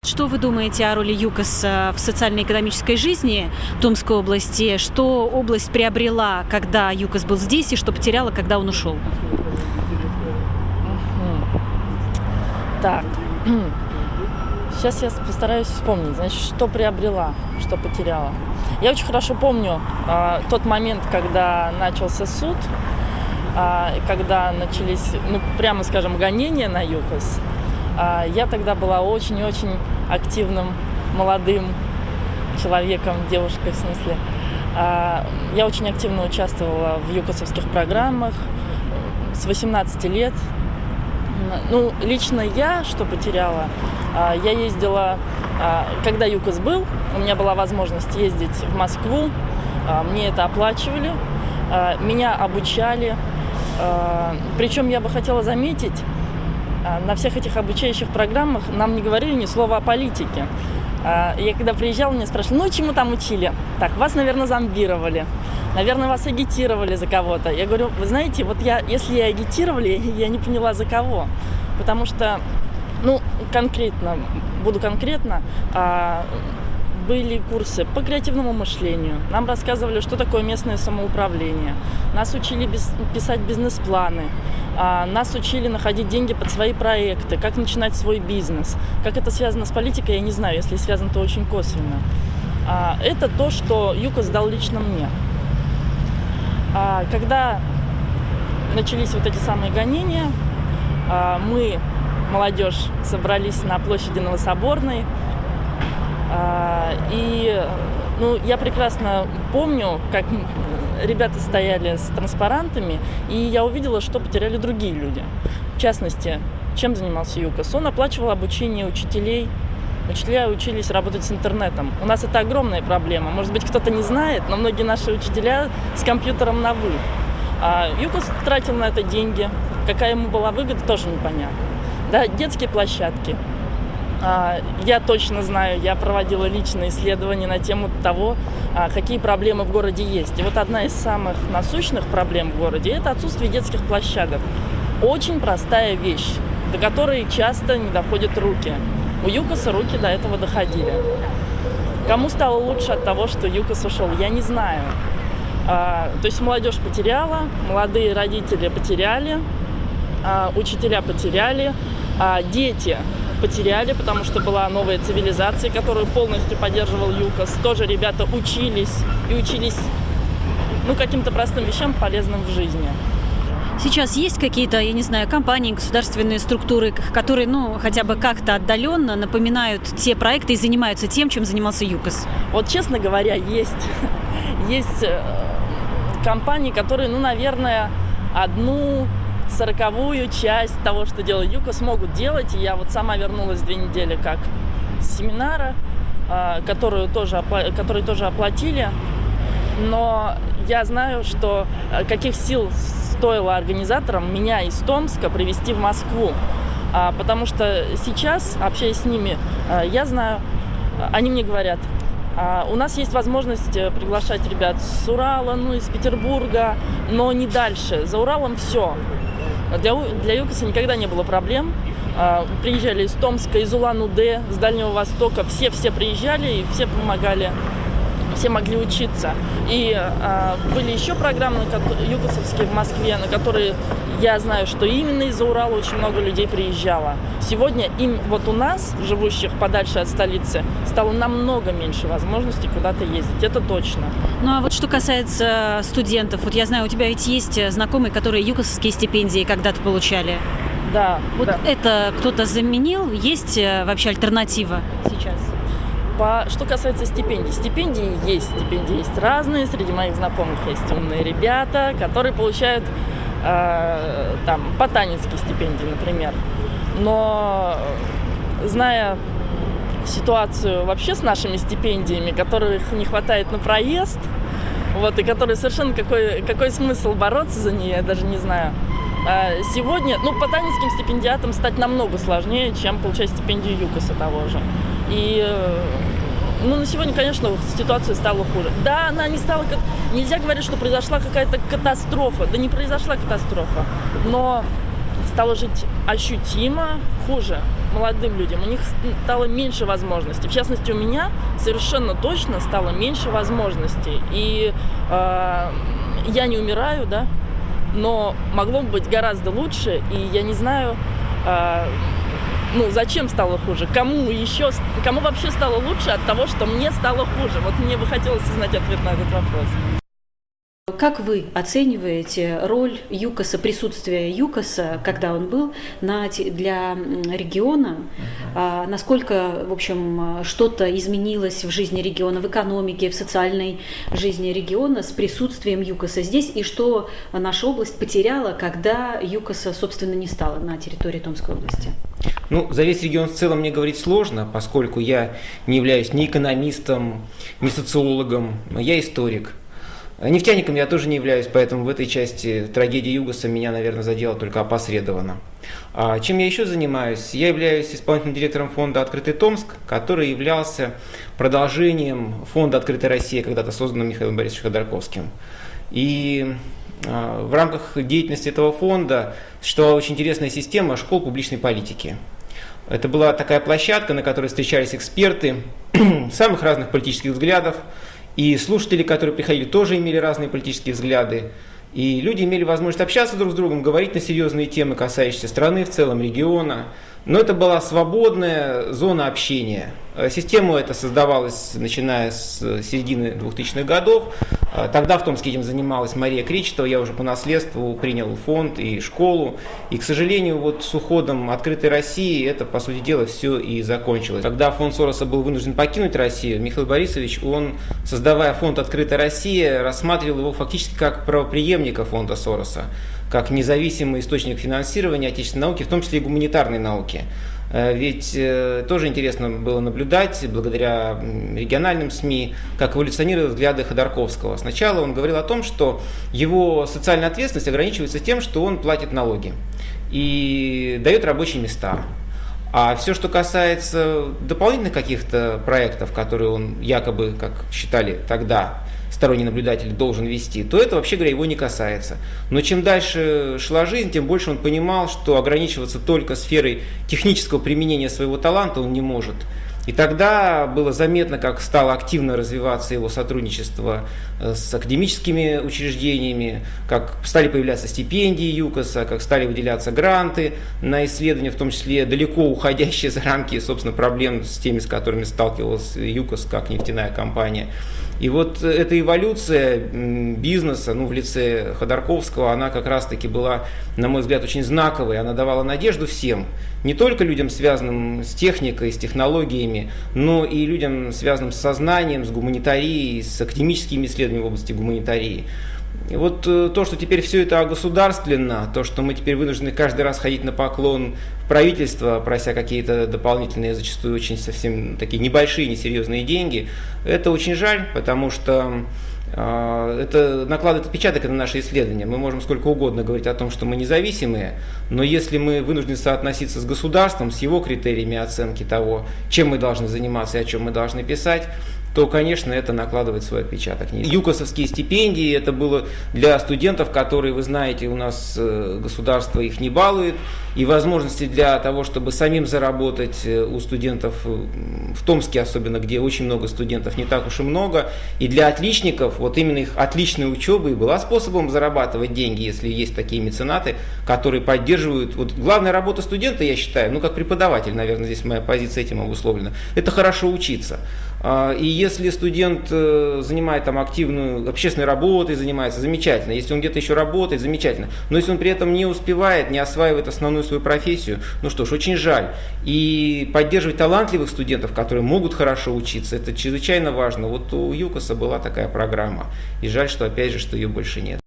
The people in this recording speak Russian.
Что вы думаете о роли ЮКОС в социально-экономической жизни Томской области? Что область приобрела, когда ЮКОС был здесь, и что потеряла, когда он ушел? Так, сейчас я постараюсь вспомнить, значит, что приобрела, что потеряла. Я очень хорошо помню тот момент, когда начался суд, когда начались, прямо скажем, гонения на ЮКОС. Я тогда была очень-очень активным молодым человеком, девушкой в смысле. Я очень активно участвовала в ЮКОСовских программах с 18 лет. Лично я, что потеряла, я ездила, когда ЮКОС был, у меня была возможность ездить в Москву, мне это оплачивали, меня обучали. Причем я бы хотела заметить, на всех этих обучающих программах нам не говорили ни слова о политике. Я когда приезжала, меня спрашивали, чему там учили? Так, вас, наверное, зомбировали, наверное, вас агитировали за кого-то. Я говорю, вы знаете, если я агитировали, я не поняла за кого. Потому что, буду конкретно, были курсы по креативному мышлению. Нам рассказывали, что такое местное самоуправление. Нас учили писать бизнес-планы. Нас учили находить деньги под свои проекты, как начинать свой бизнес. Как это связано с политикой, я не знаю. Если связано, то очень косвенно. Это то, что ЮКОС дал лично мне. Когда начались вот эти самые гонения, мы, молодежь, собрались на площади Новособорной. И я прекрасно помню, как ребята стояли с транспарантами, и я увидела, что потеряли другие люди. В частности, чем занимался ЮКОС? Он оплачивал обучение учителей. Учителя учились работать с интернетом. У нас это огромная проблема. Может быть, кто-то не знает, но многие наши учителя с компьютером на «вы». ЮКОС тратил на это деньги. Какая ему была выгода, тоже непонятно. Да, детские площадки. Я точно знаю, я проводила личные исследования на тему того, какие проблемы в городе есть. И вот одна из самых насущных проблем в городе – это отсутствие детских площадок. Очень простая вещь, до которой часто не доходят руки. У ЮКОСа руки до этого доходили. Кому стало лучше от того, что ЮКОС ушел, я не знаю. То есть молодежь потеряла, молодые родители потеряли, учителя потеряли, дети потеряли, потому что была новая цивилизация, которую полностью поддерживал ЮКОС. Тоже ребята учились каким-то простым вещам, полезным в жизни. Сейчас есть какие-то, я не знаю, компании, государственные структуры, которые, хотя бы как-то отдаленно напоминают те проекты и занимаются тем, чем занимался ЮКОС? Вот, честно говоря, есть компании, которые, наверное, 1/40 часть того, что делал ЮКОС, могут делать. И я сама вернулась 2 недели как с семинара, который тоже оплатили. Но я знаю, что каких сил стоило организаторам меня из Томска привезти в Москву. Потому что сейчас, общаясь с ними, я знаю, они мне говорят, у нас есть возможность приглашать ребят с Урала, из Петербурга, но не дальше. За Уралом все. Для ЮКОСа никогда не было проблем. Приезжали из Томска, из Улан-Удэ, с Дальнего Востока. Все приезжали и все помогали. Все могли учиться. И были еще программы ЮКОСовские в Москве, на которые я знаю, что именно из-за Урала очень много людей приезжало. Сегодня у нас, живущих подальше от столицы, стало намного меньше возможностей куда-то ездить. Это точно. А вот что касается студентов, я знаю, у тебя ведь есть знакомые, которые ЮКОСовские стипендии когда-то получали. Да. Это кто-то заменил? Есть вообще альтернатива сейчас? Что касается стипендий. Стипендии есть разные. Среди моих знакомых есть умные ребята, которые получают ботанинские стипендии, например. Но зная ситуацию вообще с нашими стипендиями, которых не хватает на проезд, и которые совершенно какой смысл бороться за нее, я даже не знаю. Сегодня, ботанинским стипендиатом стать намного сложнее, чем получать стипендию ЮКОСа того же. И на сегодня, конечно, ситуация стала хуже. Да, она не стала... Нельзя говорить, что произошла какая-то катастрофа. Да не произошла катастрофа. Но стало жить ощутимо хуже молодым людям. У них стало меньше возможностей. В частности, у меня совершенно точно стало меньше возможностей. И я не умираю, да, но могло бы быть гораздо лучше. И я не знаю, зачем стало хуже? Кому вообще стало лучше от того, что мне стало хуже? Вот мне бы хотелось узнать ответ на этот вопрос. Как вы оцениваете роль ЮКОСа, присутствие ЮКОСа, когда он был для региона? Насколько, в общем, что-то изменилось в жизни региона, в экономике, в социальной жизни региона с присутствием ЮКОСа здесь? И что наша область потеряла, когда ЮКОСа, собственно, не стало на территории Томской области? За весь регион в целом мне говорить сложно, поскольку я не являюсь ни экономистом, ни социологом, я историк. Нефтяником я тоже не являюсь, поэтому в этой части трагедия ЮКОСа меня, наверное, задела только опосредованно. Чем я еще занимаюсь? Я являюсь исполнительным директором фонда «Открытый Томск», который являлся продолжением фонда «Открытая Россия», когда-то созданного Михаилом Борисовичем Ходорковским. И в рамках деятельности этого фонда существовала очень интересная система школ публичной политики. Это была такая площадка, на которой встречались эксперты самых разных политических взглядов, и слушатели, которые приходили, тоже имели разные политические взгляды. И люди имели возможность общаться друг с другом, говорить на серьезные темы, касающиеся страны в целом, региона. Но это была свободная зона общения. Система эта создавалась, начиная с середины 2000-х годов. Тогда в Томске этим занималась Мария Кречетова. Я уже по наследству принял фонд и школу. И, к сожалению, с уходом «Открытой России» это, по сути дела, все и закончилось. Когда фонд Сороса был вынужден покинуть Россию, Михаил Борисович, он, создавая фонд «Открытая Россия», рассматривал его фактически как правопреемника фонда Сороса, как независимый источник финансирования отечественной науки, в том числе и гуманитарной науки. Ведь тоже интересно было наблюдать, благодаря региональным СМИ, как эволюционируют взгляды Ходорковского. Сначала он говорил о том, что его социальная ответственность ограничивается тем, что он платит налоги и дает рабочие места. А все, что касается дополнительных каких-то проектов, которые он якобы, как считали тогда, сторонний наблюдатель должен вести, то это, вообще говоря, его не касается. Но чем дальше шла жизнь, тем больше он понимал, что ограничиваться только сферой технического применения своего таланта он не может. И тогда было заметно, как стало активно развиваться его сотрудничество с академическими учреждениями, как стали появляться стипендии ЮКОСа, как стали выделяться гранты на исследования, в том числе далеко уходящие за рамки, собственно, проблем с теми, с которыми сталкивался ЮКОС как нефтяная компания. И эта эволюция бизнеса, в лице Ходорковского, она как раз-таки была, на мой взгляд, очень знаковой. Она давала надежду всем, не только людям, связанным с техникой, с технологиями, но и людям, связанным с сознанием, с гуманитарией, с академическими исследованиями в области гуманитарии. И то, что теперь все это огосударствлено, то, что мы теперь вынуждены каждый раз ходить на поклон в правительство, прося какие-то дополнительные, зачастую очень совсем такие небольшие, несерьезные деньги, это очень жаль, потому что это накладывает отпечаток на наши исследования. Мы можем сколько угодно говорить о том, что мы независимые, но если мы вынуждены соотноситься с государством, с его критериями оценки того, чем мы должны заниматься и о чем мы должны писать, то, конечно, это накладывает свой отпечаток. ЮКОСовские стипендии, это было для студентов, которые, вы знаете, у нас государство их не балует, и возможности для того, чтобы самим заработать у студентов, в Томске особенно, где очень много студентов, не так уж и много, и для отличников, именно их отличная учеба и была способом зарабатывать деньги, если есть такие меценаты, которые поддерживают. Главная работа студента, я считаю, как преподаватель, наверное, здесь моя позиция этим обусловлена, это хорошо учиться. И если студент занимает активную общественной работой, занимается, замечательно. Если он где-то еще работает, замечательно. Но если он при этом не успевает, не осваивает основную свою профессию, очень жаль. И поддерживать талантливых студентов, которые могут хорошо учиться, это чрезвычайно важно. У ЮКОСа была такая программа. И жаль, что, опять же, что ее больше нет.